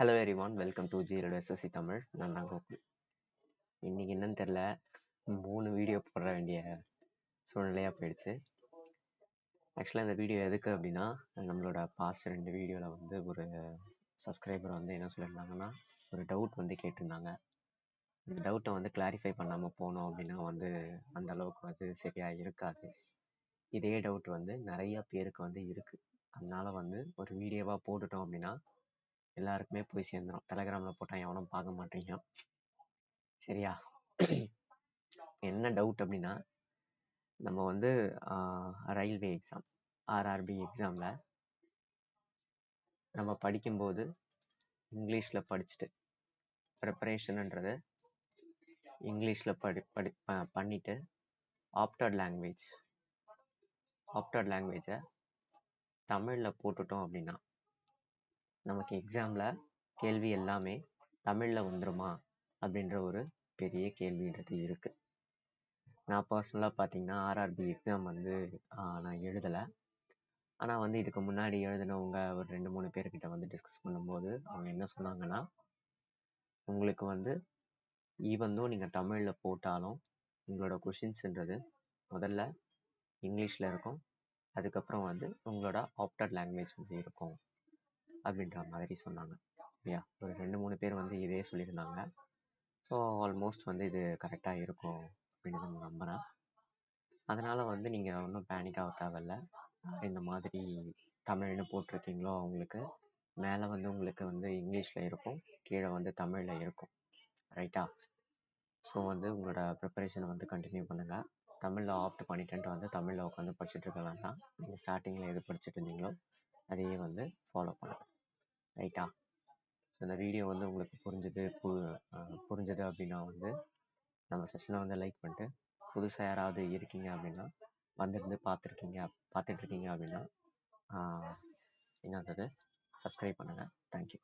Hello everyone, welcome to zero SSC Tamil. நான் தான் கோகுல். இன்னைக்கு என்னன்னு தெரில, 3 வீடியோ போட வேண்டிய சூழ்நிலையாக போயிடுச்சு. ஆக்சுவலாக இந்த வீடியோ எதுக்கு அப்படின்னா, நம்மளோட பாஸ்ட் 2 வீடியோவில் வந்து ஒரு சப்ஸ்கிரைபர் வந்து என்ன சொல்லியிருந்தாங்கன்னா, ஒரு டவுட் வந்து கேட்டிருந்தாங்க. இந்த டவுட்டை வந்து கிளாரிஃபை பண்ணாமல் போனோம் அப்படின்னா வந்து அந்த அளவுக்கு வந்து சரியாக இருக்காது. இதே டவுட் வந்து நிறைய பேருக்கு வந்து இருக்குது. அதனால வந்து ஒரு வீடியோவாக போட்டுட்டோம் அப்படின்னா எல்லாருக்குமே போய் சேர்ந்துடும். டெலகிராமில் போட்டால் எவனும் பார்க்க மாட்டீங்க. சரியா? என்ன டவுட் அப்படின்னா, நம்ம வந்து ரயில்வே எக்ஸாம் ஆர்ஆர்பி எக்ஸாமில் நம்ம படிக்கும்போது இங்கிலீஷில் படிச்சுட்டு ப்ரிப்பரேஷனுன்றது இங்கிலீஷில் பண்ணிவிட்டு ஆப்டட் லாங்குவேஜை தமிழில் போட்டுட்டோம் அப்படின்னா நமக்கு எக்ஸாமில் கேள்வி எல்லாமே தமிழில் வந்துருமா அப்படின்ற ஒரு பெரிய கேள்வின்றது இருக்குது. நான் பர்சனலாக பார்த்தீங்கன்னா ஆர்ஆர்பி எக்ஸாம் வந்து நான் எழுதலை. ஆனால் வந்து இதுக்கு முன்னாடி எழுதினவங்க ஒரு 2-3 பேர்கிட்ட வந்து டிஸ்கஸ் பண்ணும்போது அவங்க என்ன சொன்னாங்கன்னா, உங்களுக்கு வந்து ஈவந்தோ நீங்கள் தமிழில் போட்டாலும் உங்களோட கொஷின்ஸுன்றது முதல்ல இங்கிலீஷில் இருக்கும், அதுக்கப்புறம் வந்து உங்களோட ஆப்டட் லாங்குவேஜ் வந்து இருக்கும் அப்படின்ற மாதிரி சொன்னாங்க. இல்லையா? ஒரு 2-3 பேர் வந்து இதே சொல்லியிருந்தாங்க. ஸோ ஆல்மோஸ்ட் வந்து இது கரெக்டாக இருக்கும் அப்படின்னு நான் நம்புகிறேன். அதனால் வந்து நீங்கள் ஒன்றும் பேனிக் ஆக தேவையில்ல. இந்த மாதிரி தமிழ்னு போட்டிருக்கீங்களோ அவங்களுக்கு மேலே வந்து உங்களுக்கு வந்து இங்கிலீஷில் இருக்கும், கீழே வந்து தமிழில் இருக்கும். ரைட்டா? ஸோ வந்து உங்களோட ப்ரிப்பரேஷனை வந்து கண்டினியூ பண்ணுங்கள். தமிழில் ஆப்ட் பண்ணிட்டு வந்து தமிழில் உட்காந்து படிச்சுட்டு இருக்க வேண்டாம். நீங்கள் ஸ்டார்டிங்கில் எது படிச்சுட்டு இருந்தீங்களோ அதையே வந்து ஃபாலோ பண்ணுங்கள். ரைட்டா? ஸோ இந்த வீடியோ வந்து உங்களுக்கு புரிஞ்சுது அப்படின்னா வந்து நம்ம செஷனை வந்து லைக் பண்ணிட்டு, புதுசாக யாராவது இருக்கீங்க அப்படின்னா வந்துருந்து பார்த்துட்ருக்கீங்க அப்படின்னா என்னது சப்ஸ்கிரைப் பண்ணுங்கள். தேங்க்யூ.